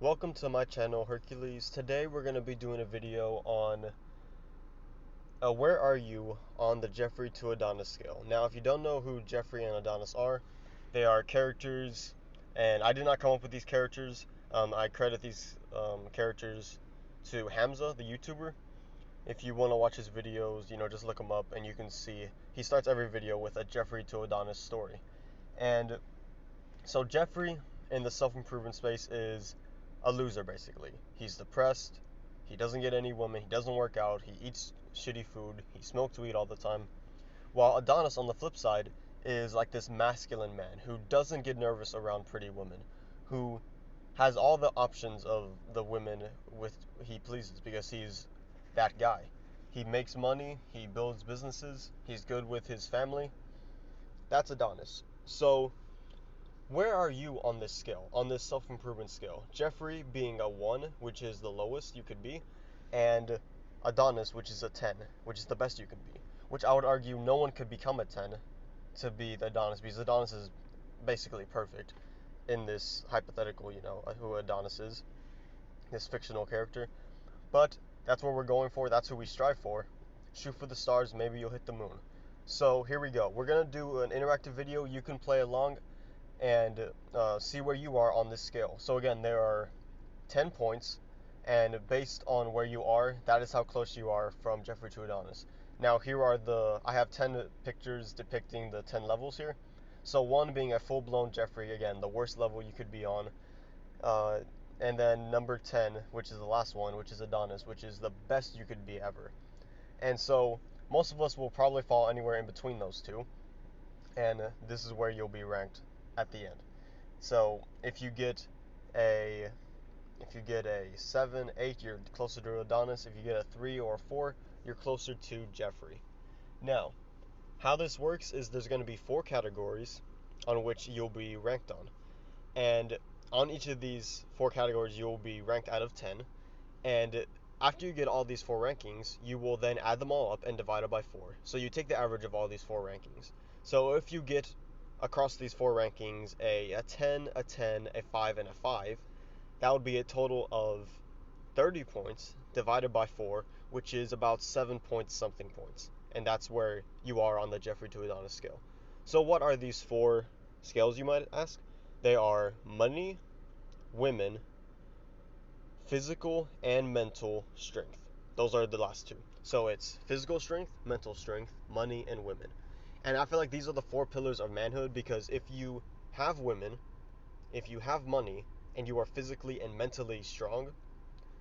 Welcome to my channel, Hercules. Today we're going to be doing a video on where are you on the Jeffrey to Adonis scale. Now, if you don't know who Jeffrey and Adonis are, they are characters, and I did not come up with these characters. I credit these characters to Hamza, the YouTuber. If you want to watch his videos, just look him up and you can see he starts every video with a Jeffrey to Adonis story. And so Jeffrey in the self-improvement space is a loser, basically. He's depressed, he doesn't get any women, he doesn't work out, he eats shitty food, he smokes weed all the time. While Adonis, on the flip side, is like this masculine man who doesn't get nervous around pretty women, who has all the options of the women with he pleases because he's that guy. He makes money, he builds businesses, he's good with his family. That's Adonis. So where are you on this scale, on this self-improvement scale? Jeffrey being a 1, which is the lowest you could be, and Adonis, which is a 10, which is the best you could be. Which I would argue no one could become a 10 to be the Adonis, because Adonis is basically perfect in this hypothetical, who Adonis is, this fictional character. But that's what we're going for, that's who we strive for. Shoot for the stars, maybe you'll hit the moon. So here we go. We're going to do an interactive video. You can play along and see where you are on this scale. So again, there are 10 points, and based on where you are, that is how close you are from Jeffrey to Adonis. Now here are I have 10 pictures depicting the 10 levels here. So 1 being a full-blown Jeffrey, again, the worst level you could be on. And then number 10, which is the last one, which is Adonis, which is the best you could be ever. And so most of us will probably fall anywhere in between those two, and this is where you'll be ranked at the end. So if you get a 7, 8, you're closer to Adonis. If you get a 3 or a 4, you're closer to Jeffrey. Now, how this works is there's going to be 4 categories on which you'll be ranked on. And on each of these 4 categories, you'll be ranked out of 10. And after you get all these 4 rankings, you will then add them all up and divide it by 4. So you take the average of all these 4 rankings. So if you get across these 4 rankings a 10, a 10, a 5, and a 5, that would be a total of 30 points divided by 4, which is about 7 point something points. And that's where you are on the Jeffrey to Adonis scale. So what are these 4 scales, you might ask? They are money, women, physical, and mental strength. Those are the last 2. So it's physical strength, mental strength, money, and women. And I feel like these are the 4 pillars of manhood, because if you have women, if you have money, and you are physically and mentally strong,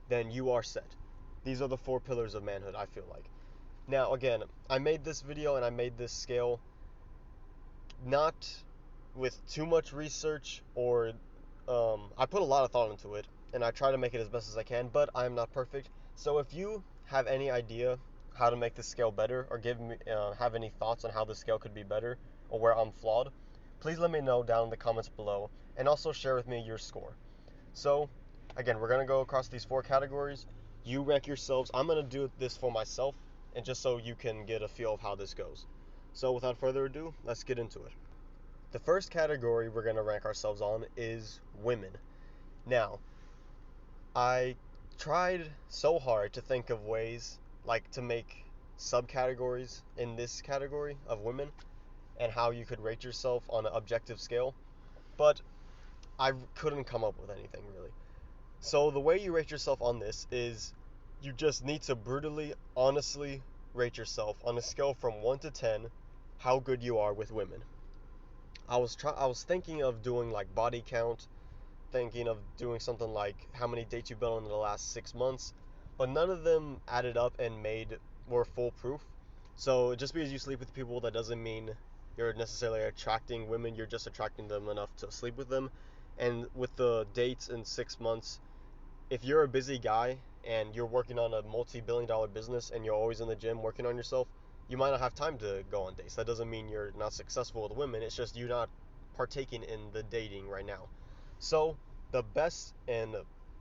then you are set. These are the 4 pillars of manhood, I feel like. Now, again, I made this video and I made this scale not with too much research, or I put a lot of thought into it, and I try to make it as best as I can, but I'm not perfect. So if you have any idea how to make this scale better, or have any thoughts on how this scale could be better, or where I'm flawed, please let me know down in the comments below, and also share with me your score. So again, we're going to go across these 4 categories. You rank yourselves. I'm going to do this for myself, and just so you can get a feel of how this goes. So without further ado, let's get into it. The first category we're going to rank ourselves on is women. Now, I tried so hard to think of ways to make subcategories in this category of women, and how you could rate yourself on an objective scale, but I couldn't come up with anything really. So the way you rate yourself on this is you just need to brutally, honestly rate yourself on a scale from 1 to 10 how good you are with women. I was thinking of doing like body count, thinking of doing something like how many dates you've been on in the last 6 months, but none of them added up and were foolproof. So just because you sleep with people, that doesn't mean you're necessarily attracting women. You're just attracting them enough to sleep with them. And with the dates in 6 months, if you're a busy guy and you're working on a multi-billion-dollar business and you're always in the gym working on yourself, you might not have time to go on dates. That doesn't mean you're not successful with women. It's just you're not partaking in the dating right now. So the best, and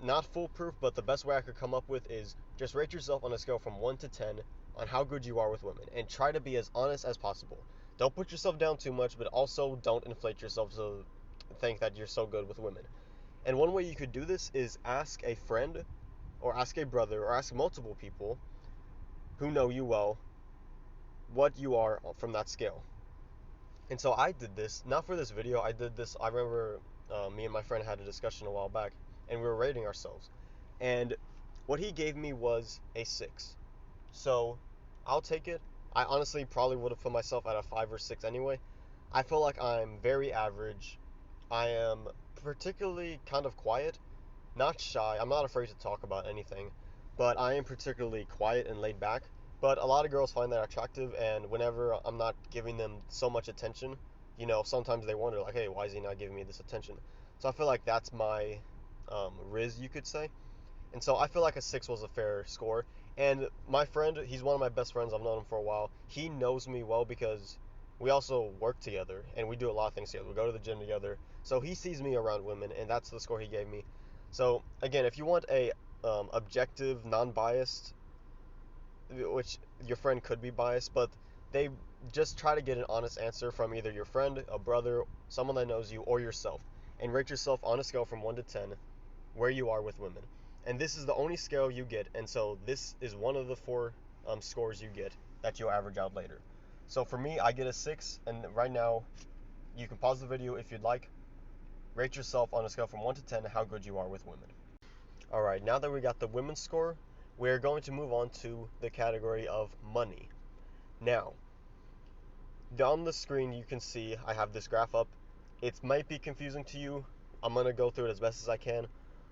not foolproof, but the best way I could come up with is just rate yourself on a scale from 1 to 10 on how good you are with women, and try to be as honest as possible. Don't put yourself down too much, but also don't inflate yourself to think that you're so good with women. And one way you could do this is ask a friend, or ask a brother, or ask multiple people who know you well what you are from that scale. And so I did this, not for this video, I did this, I remember me and my friend had a discussion a while back, and we were rating ourselves. And what he gave me was a 6. So I'll take it. I honestly probably would have put myself at a 5 or 6 anyway. I feel like I'm very average. I am particularly kind of quiet, not shy. I'm not afraid to talk about anything, but I am particularly quiet and laid back. But a lot of girls find that attractive, and whenever I'm not giving them so much attention, sometimes they wonder, like, hey, why is he not giving me this attention? So I feel like that's my riz, you could say. And so I feel like a 6 was a fair score. And my friend, he's one of my best friends. I've known him for a while. He knows me well because we also work together and we do a lot of things together. We go to the gym together. So he sees me around women, and that's the score he gave me. So again, if you want a objective, non-biased, which your friend could be biased, but they just try to get an honest answer from either your friend, a brother, someone that knows you, or yourself, and rate yourself on a scale from 1 to 10 where you are with women. And this is the only scale you get, and so this is one of the 4 scores you get that you'll average out later. So for me, I get a 6, and right now, you can pause the video if you'd like. Rate yourself on a scale from 1 to 10 how good you are with women. Alright, now that we got the women's score, we're going to move on to the category of money. Now, on the screen you can see I have this graph up. It might be confusing to you. I'm going to go through it as best as I can.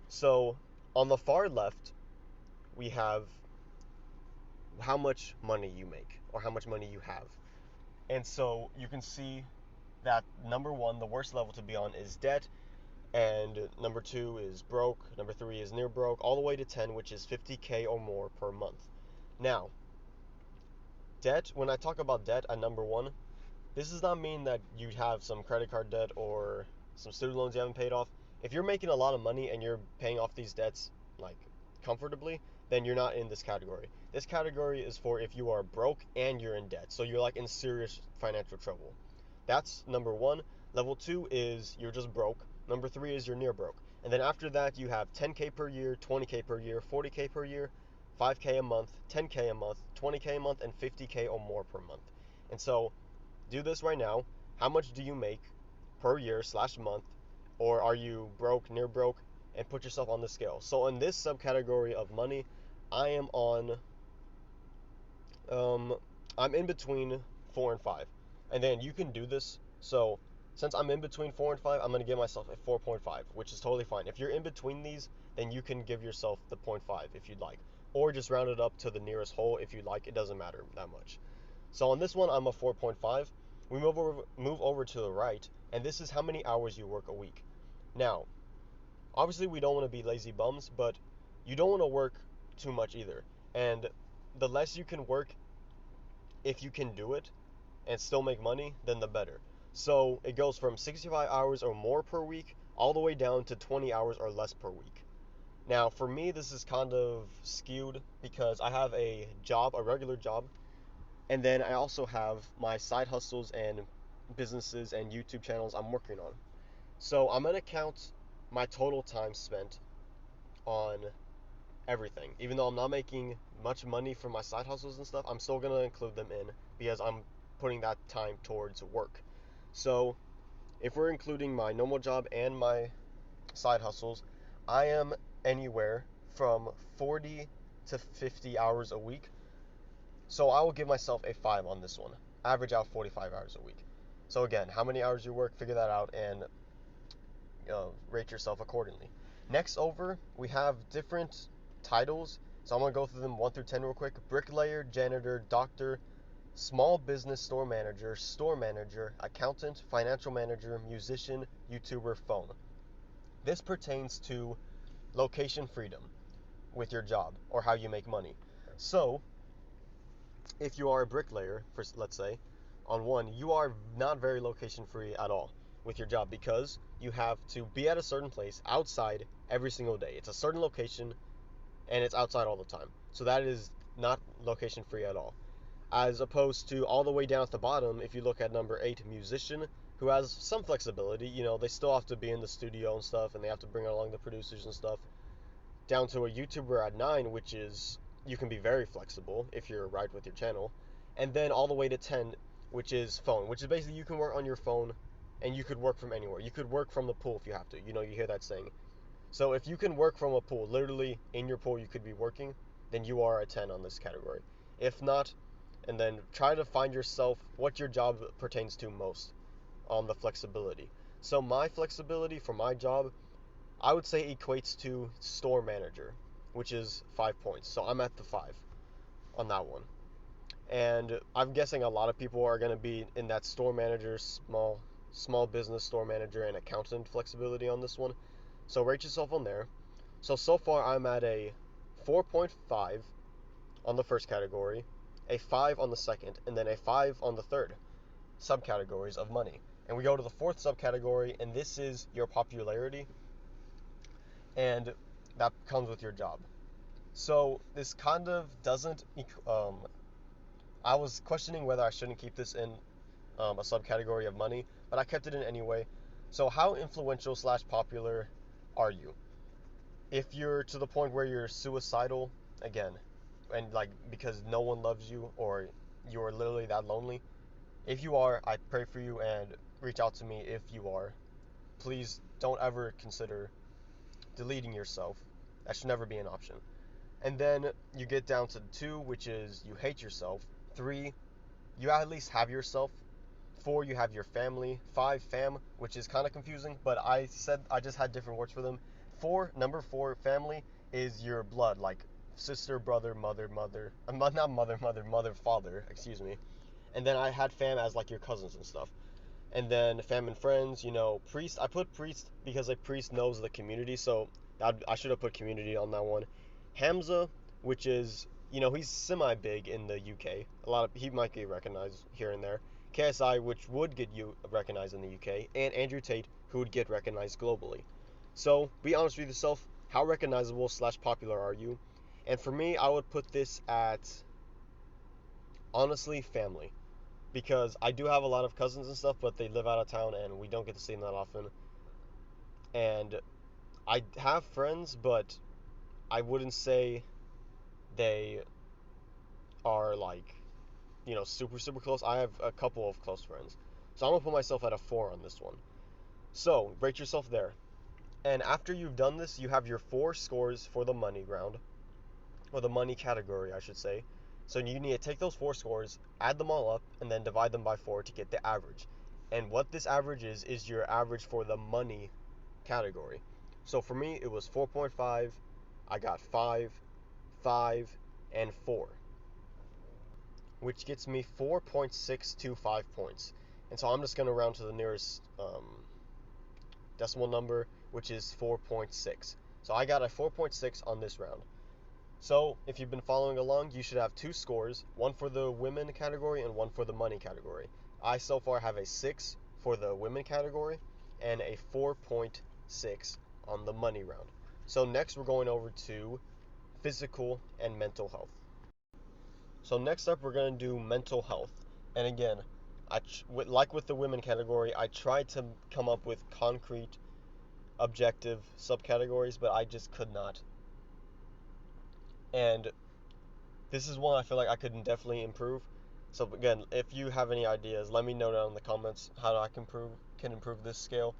So, on the far left, we have how much money you make, or how much money you have. And so, you can see that number 1, the worst level to be on, is debt, and number 2 is broke, number 3 is near broke, all the way to 10, which is 50K or more per month. Now, debt, when I talk about debt at number 1, this does not mean that you have some credit card debt or some student loans you haven't paid off. If you're making a lot of money and you're paying off these debts like comfortably, then you're not in this category. This category is for if you are broke and you're in debt. So you're like in serious financial trouble. That's number 1. Level 2 is you're just broke. Number 3 is you're near broke. And then after that, you have 10K per year, 20K per year, 40K per year, 5K a month, 10K a month, 20K a month, and 50K or more per month. And so do this right now. How much do you make per year / month? Or are you broke, near broke? And put yourself on the scale. So in this subcategory of money, I am on, I'm in between 4 and 5. And then you can do this. So since I'm in between 4 and 5, I'm going to give myself a 4.5, which is totally fine. If you're in between these, then you can give yourself the 0.5 if you'd like. Or just round it up to the nearest whole if you'd like. It doesn't matter that much. So on this one, I'm a 4.5. We move over to the right, and this is how many hours you work a week. Now, obviously we don't want to be lazy bums, but you don't want to work too much either. And the less you can work, if you can do it and still make money, then the better. So it goes from 65 hours or more per week all the way down to 20 hours or less per week. Now, for me, this is kind of skewed because I have a job, a regular job, and then I also have my side hustles and businesses and YouTube channels I'm working on. So I'm going to count my total time spent on everything. Even though I'm not making much money from my side hustles and stuff, I'm still going to include them in because I'm putting that time towards work. So if we're including my normal job and my side hustles, I am anywhere from 40 to 50 hours a week. So I will give myself a 5 on this one. Average out 45 hours a week. So again, how many hours you work, figure that out, and rate yourself accordingly. Next over, we have different titles. So I'm going to go through them 1 through 10 real quick. Bricklayer, janitor, doctor, small business store manager, accountant, financial manager, musician, YouTuber, phone. This pertains to location freedom with your job or how you make money. So if you are a bricklayer, for let's say, on one, you are not very location free at all with your job because you have to be at a certain place outside every single day. It's a certain location and it's outside all the time. So that is not location free at all. As opposed to all the way down at the bottom, if you look at number 8, musician, who has some flexibility. They still have to be in the studio and stuff, and they have to bring along the producers and stuff. Down to a YouTuber at 9, which is you can be very flexible if you're right with your channel, and then all the way to 10, which is phone, which is basically you can work on your phone, and you could work from anywhere. You could work from the pool if you have to. You hear that saying. So if you can work from a pool, literally in your pool, you could be working, then you are a 10 on this category. If not, and then try to find yourself what your job pertains to most on the flexibility. So my flexibility for my job, I would say equates to store manager, which is 5 points. So I'm at the 5 on that one. And I'm guessing a lot of people are going to be in that store manager, small business store manager and accountant flexibility on this one. So rate yourself on there. So far I'm at a 4.5 on the first category, a 5 on the second, and then a 5 on the third subcategories of money. And we go to the fourth subcategory, and this is your popularity, and that comes with your job. So this kind of doesn't. I was questioning whether I shouldn't keep this in a subcategory of money, but I kept it in anyway. So how influential slash popular are you? If you're to the point where you're suicidal, again, and like because no one loves you or you're literally that lonely, if you are, I pray for you and reach out to me if you are. Please don't ever consider deleting yourself. That should never be an option. And then you get down to 2, which is you hate yourself. 3, you at least have yourself. 4, you have your family. 5, fam, which is kind of confusing, but I just had different words for them. Number 4, family is your blood, like sister, brother, mother, not mother, father, excuse me. And then I had fam as like your cousins and stuff. And then fam and friends, priest. I put priest because a priest knows the community, so I should have put community on that one. Hamza, which is, he's semi big in the UK. He might get recognized here and there. KSI, which would get you recognized in the UK, and Andrew Tate, who would get recognized globally. So be honest with yourself. How recognizable slash popular are you? And for me, I would put this at honestly family, because I do have a lot of cousins and stuff, but they live out of town and we don't get to see them that often. And I have friends, but I wouldn't say they are like, super, super close. I have a couple of close friends. So I'm going to put myself at a 4 on this one. So rate yourself there. And after you've done this, you have your 4 scores for the money round, or the money category, I should say. So you need to take those 4 scores, add them all up, and then divide them by 4 to get the average. And what this average is your average for the money category. So for me, it was 4.5. I got 5, 5, and 4, which gets me 4.625 points. And so I'm just going to round to the nearest decimal number, which is 4.6. So I got a 4.6 on this round. So if you've been following along, you should have 2 scores, one for the women category and one for the money category. I so far have a 6 for the women category and a 4.6 on the money round. So next we're going over to physical and mental health. So next up we're going to do mental health. And again, like with the women category, I tried to come up with concrete, objective subcategories, but I just could not. And this is one I feel like I could definitely improve. So again, if you have any ideas, let me know down in the comments how I can improve this scale,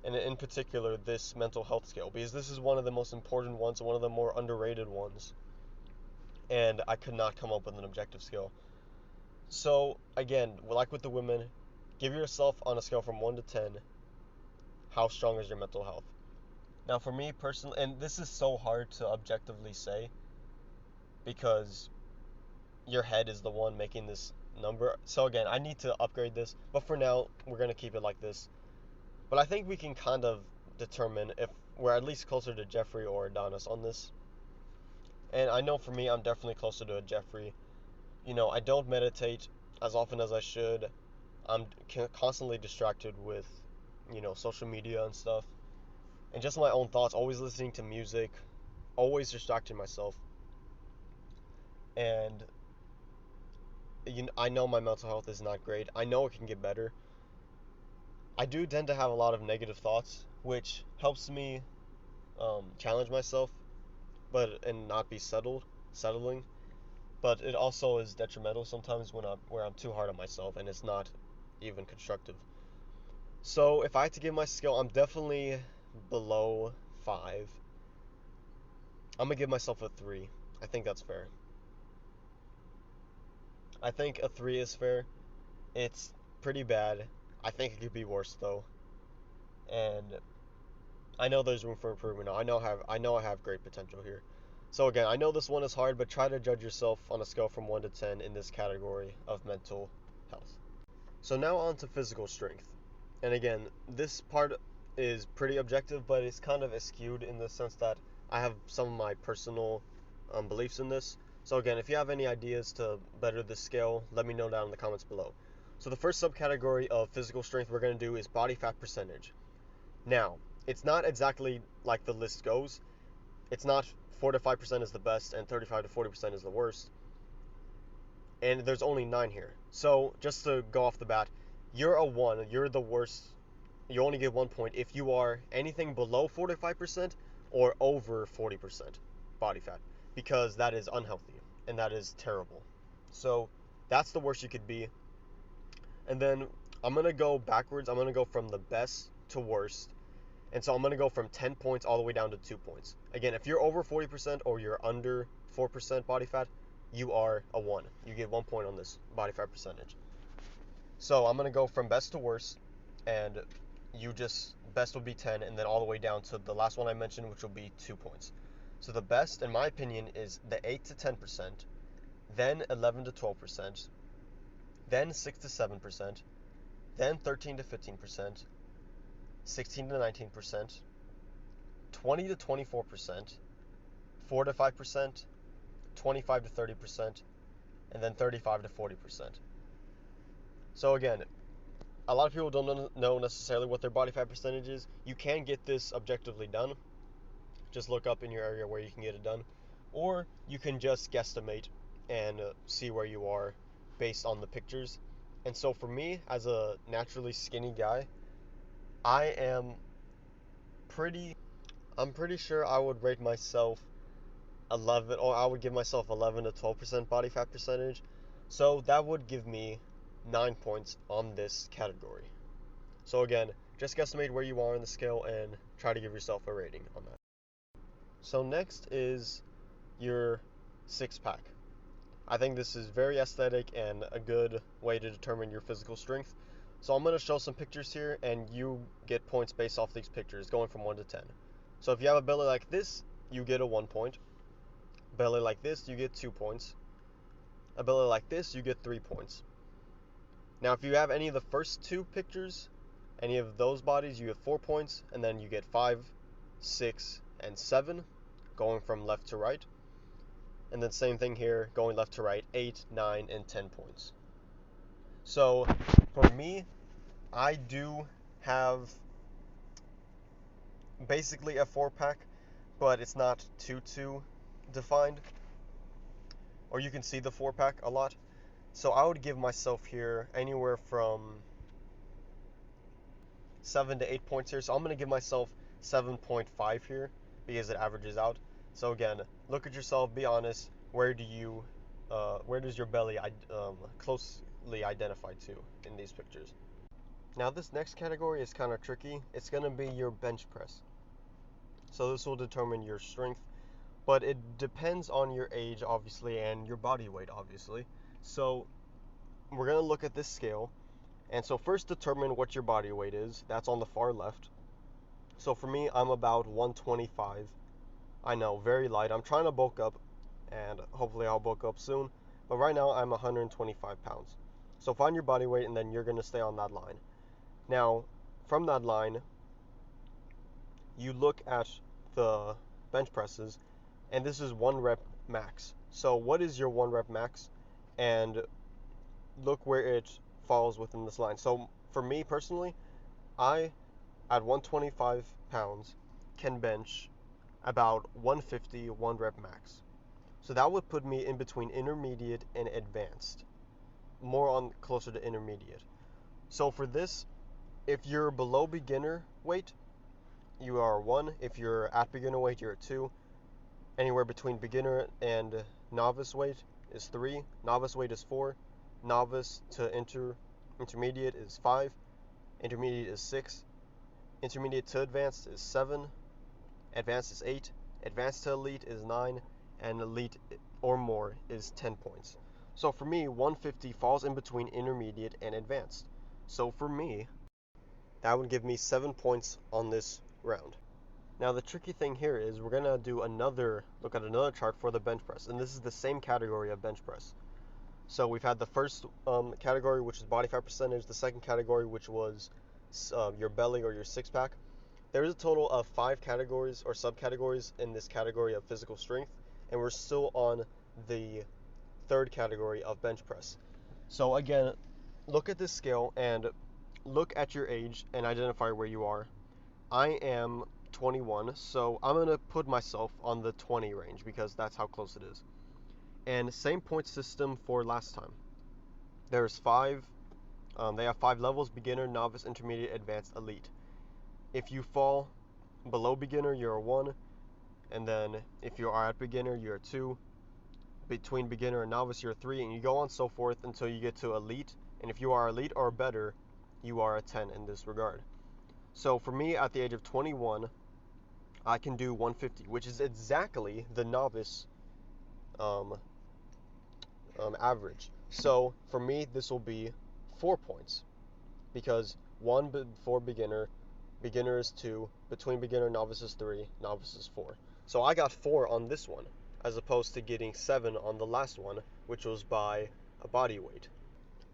and in particular this mental health scale, because this is one of the most important ones, one of the more underrated ones, and I could not come up with an objective scale. So again, like with the women, give yourself on a scale from 1 to 10, how strong is your mental health? Now for me personally, and this is so hard to objectively say because your head is the one making this number. So again, I need to upgrade this, but for now, we're going to keep it like this. But I think we can kind of determine if we're at least closer to Jeffrey or Adonis on this. And I know for me, I'm definitely closer to a Jeffrey. I don't meditate as often as I should. I'm constantly distracted with, social media and stuff. And just my own thoughts, always listening to music, always distracting myself. And I know my mental health is not great. I know it can get better. I do tend to have a lot of negative thoughts, which helps me challenge myself, and not be settling. But it also is detrimental sometimes where I'm too hard on myself and it's not even constructive. So if I had to give my skill, I'm definitely below 5. I'm gonna give myself a 3. I think that's fair. I think a 3 is fair. It's pretty bad. I think it could be worse though, and I know there's room for improvement. I know I have great potential here. So again, I know this one is hard, but try to judge yourself on a scale from 1 to 10 in this category of mental health. So now on to physical strength. And again, this part is pretty objective, but it's kind of skewed in the sense that I have some of my personal beliefs in this. So again, if you have any ideas to better this scale, let me know down in the comments below. So the first subcategory of physical strength we're going to do is body fat percentage. Now, it's not exactly like the list goes. It's not 4 to 5% is the best and 35 to 40% is the worst. And there's only 9 here. So just to go off the bat, you're a 1, you're the worst. You only get 1 point if you are anything below 45% or over 40% body fat, because that is unhealthy and that is terrible. So that's the worst you could be. And then I'm going to go backwards. I'm going to go from the best to worst. And so I'm going to go from 10 points all the way down to 2 points. Again, if you're over 40% or you're under 4% body fat, you are a 1. You get 1 point on this body fat percentage. So I'm going to go from best to worst, and best will be 10, and then all the way down to the last one I mentioned, which will be 2 points. So the best, in my opinion, is the 8 to 10%, then 11 to 12%, then 6 to 7%, then 13 to 15%, 16 to 19%, 20 to 24%, 4 to 5%, 25 to 30%, and then 35 to 40%. So again, a lot of people don't know necessarily what their body fat percentage is. You can get this objectively done. Just look up in your area where you can get it done. Or you can just guesstimate and see where you are based on the pictures. And so for me, as a naturally skinny guy, I'm pretty sure I would rate myself 11, or I would give myself 11 to 12% body fat percentage. So that would give me 9 points on this category. So again, just guesstimate where you are on the scale and try to give yourself a rating on that. So next is your 6-pack. I think this is very aesthetic and a good way to determine your physical strength. So I'm going to show some pictures here, and you get points based off these pictures, going from 1 to 10. So if you have a belly like this, you get a 1 point. Belly like this, you get 2 points. A belly like this, you get 3 points. Now if you have any of the first 2 pictures, any of those bodies, you get 4 points, and then you get 5, 6, and 7, going from left to right. And then same thing here, going left to right, 8, 9, and 10 points. So for me, I do have basically a 4-pack, but it's not too defined. Or you can see the 4-pack a lot. So I would give myself here anywhere from 7 to 8 points here. So I'm going to give myself 7.5 here because it averages out. So again, look at yourself, be honest. Where does your belly closely identify to in these pictures? Now this next category is kind of tricky. It's going to be your bench press. So this will determine your strength, but it depends on your age, obviously, and your body weight, obviously. So we're going to look at this scale. And so first determine what your body weight is. That's on the far left. So for me, I'm about 125. I know, very light. I'm trying to bulk up, and hopefully I'll bulk up soon. But right now, I'm 125 pounds. So find your body weight, and then you're going to stay on that line. Now, from that line, you look at the bench presses, and this is 1 rep max. So what is your 1 rep max? And look where it falls within this line. So for me personally, I, at 125 pounds, can bench about 150 1 rep max. So that would put me in between intermediate and advanced, more on closer to intermediate. So for this, If you're below beginner weight, you are 1. If you're at beginner weight, you're 2. Anywhere between beginner and novice weight is 3. Novice weight is 4. Novice to intermediate is 5. Intermediate is 6. Intermediate to advanced is 7. Advanced is 8. Advanced to elite is 9. And elite or more is 10 points. So for me, 150 falls in between intermediate and advanced. So for me, that would give me 7 points on this round. Now the tricky thing here is we're going to do look at another chart for the bench press, and this is the same category of bench press. So we've had the first category, which is body fat percentage, the second category, which was your belly or your six pack. There is a total of 5 categories or subcategories in this category of physical strength, and we're still on the third category of bench press. So again, look at this scale and look at your age and identify where you are. I am 21, so I'm going to put myself on the 20 range because that's how close it is. And same point system for last time. There's 5, they have 5 levels: beginner, novice, intermediate, advanced, elite. If you fall below beginner, you're a 1, and then if you are at beginner, you're a 2. Between beginner and novice, you're a 3, and you go on so forth until you get to elite. And if you are elite or better, you are a 10 in this regard. So for me, at the age of 21, I can do 150, which is exactly the novice average. So for me, this will be 4 points, because 1 for beginner, beginner is 2, between beginner and novice is 3, novice is 4. So I got 4 on this one, as opposed to getting 7 on the last one, which was by a body weight.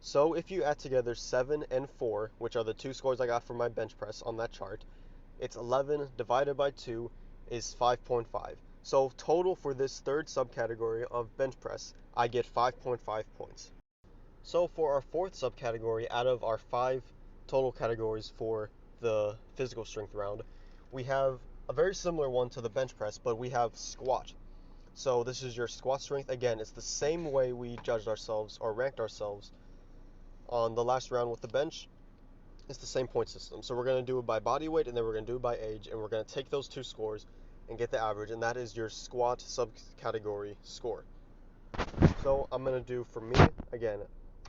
So if you add together 7 and 4, which are the 2 scores I got for my bench press on that chart, it's 11 divided by 2 is 5.5. So total for this third subcategory of bench press, I get 5.5 points. So for our fourth subcategory out of our 5 total categories for the physical strength round, we have a very similar one to the bench press, but we have squat. So this is your squat strength. Again, it's the same way we judged ourselves or ranked ourselves on the last round with the bench. It's the same point system. So we're going to do it by body weight, and then we're going to do it by age, and we're going to take those 2 scores and get the average, and that is your squat subcategory score. So I'm going to do, for me, again,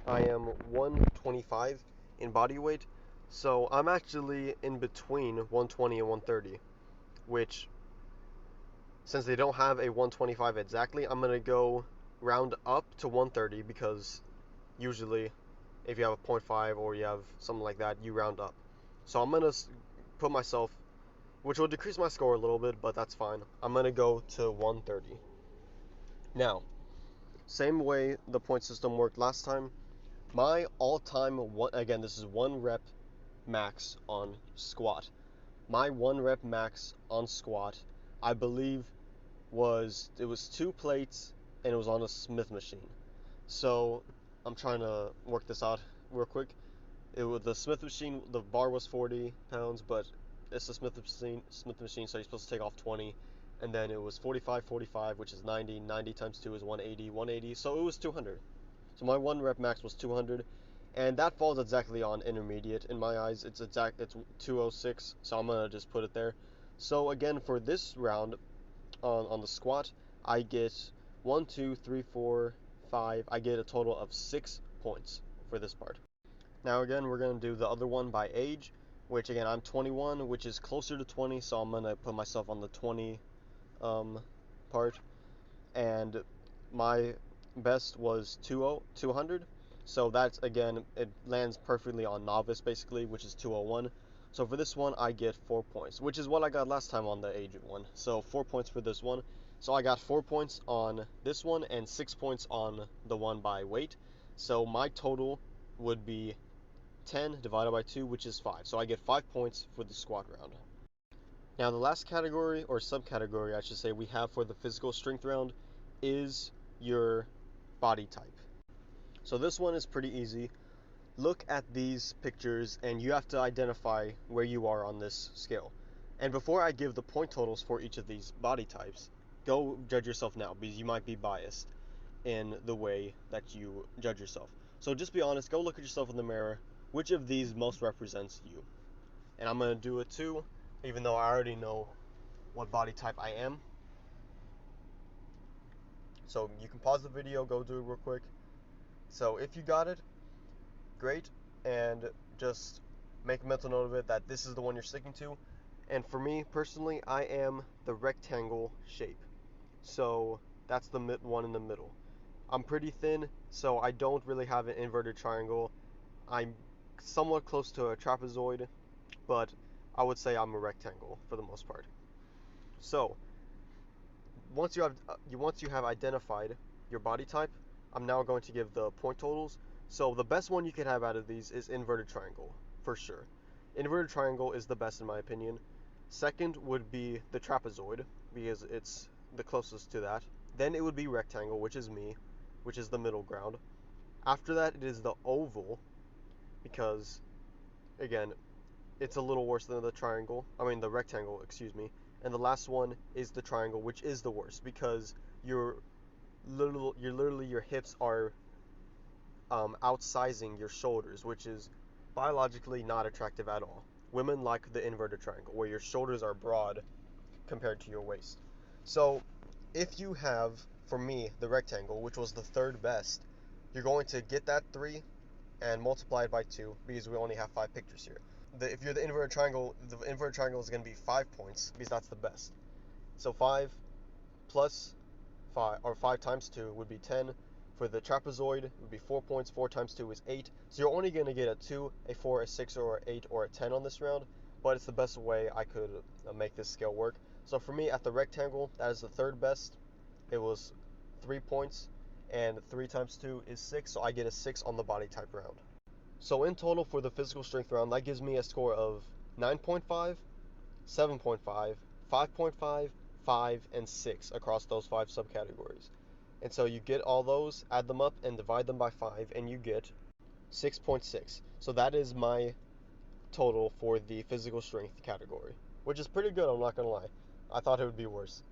I am 125 in body weight, so I'm actually in between 120 and 130, which, since they don't have a 125 exactly, I'm going to go round up to 130, because usually if you have a 0.5 or you have something like that, you round up. So I'm going to put myself, which will decrease my score a little bit, but that's fine. I'm going to go to 130. Now, same way the point system worked last time, my all-time, again, this is 1 rep max on squat. My 1 rep max on squat, I believe, was 2 plates, and it was on a Smith machine. So I'm trying to work this out real quick. The Smith machine, the bar was 40 pounds, but it's a Smith machine, so you're supposed to take off 20. And then it was 45, 45, which is 90. 90 times 2 is 180, 180. So it was 200. So my 1 rep max was 200. And that falls exactly on intermediate in my eyes. It's 206, so I'm going to just put it there. So again, for this round on the squat, I get 1, 2, 3, 4, 5. I get a total of 6 points for this part. Now again, we're going to do the other one by age, which again, I'm 21, which is closer to 20, so I'm going to put myself on the 20 part. And my best was 200, so that's, again, it lands perfectly on novice basically, which is 201. So for this one, I get 4 points, which is what I got last time on the age one. So 4 points for this one. So I got 4 points on this one and 6 points on the one by weight. So my total would be 10 divided by 2, which is 5. So I get 5 points for the squat round. Now the last category, or subcategory I should say, we have for the physical strength round is your body type. So this one is pretty easy. Look at these pictures and you have to identify where you are on this scale. And before I give the point totals for each of these body types, go judge yourself now, because you might be biased in the way that you judge yourself. So just be honest, go look at yourself in the mirror, which of these most represents you? And I'm going to do it too, even though I already know what body type I am. So you can pause the video, go do it real quick. So if you got it, great, and just make a mental note of it that this is the one you're sticking to. And for me personally, I am the rectangle shape. So that's the one in the middle. I'm pretty thin, so I don't really have an inverted triangle. I'm somewhat close to a trapezoid, but I would say I'm a rectangle for the most part. So once you have identified your body type, I'm now going to give the point totals. So the best one you could have out of these is inverted triangle, for sure. Inverted triangle is the best in my opinion. Second would be the trapezoid, because it's the closest to that. Then it would be rectangle, which is me, which is the middle ground. After that, it is the oval, because, again, it's a little worse than the rectangle, excuse me. And the last one is the triangle, which is the worst, because your hips are outsizing your shoulders, which is biologically not attractive at all. Women like the inverted triangle, where your shoulders are broad compared to your waist. So if you have, for me, the rectangle, which was the third best, you're going to get that 3 and multiply it by 2, because we only have 5 pictures here. If you're the inverted triangle is going to be 5 points, because that's the best. So 5 plus 5, or 5 times 2 would be 10. For the trapezoid, it would be 4 points. 4 times 2 is 8. So you're only going to get a 2, a 4, a 6, or an 8, or a 10 on this round, but it's the best way I could make this scale work. So for me, at the rectangle, that is the third best. It was 3 points, and 3 times 2 is 6, so I get a 6 on the body type round. So in total for the physical strength round, that gives me a score of 9.5, 7.5, 5.5, 5, and 6 across those 5 subcategories. And so you get all those, add them up, and divide them by 5, and you get 6.6. So that is my total for the physical strength category, which is pretty good, I'm not going to lie. I thought it would be worse.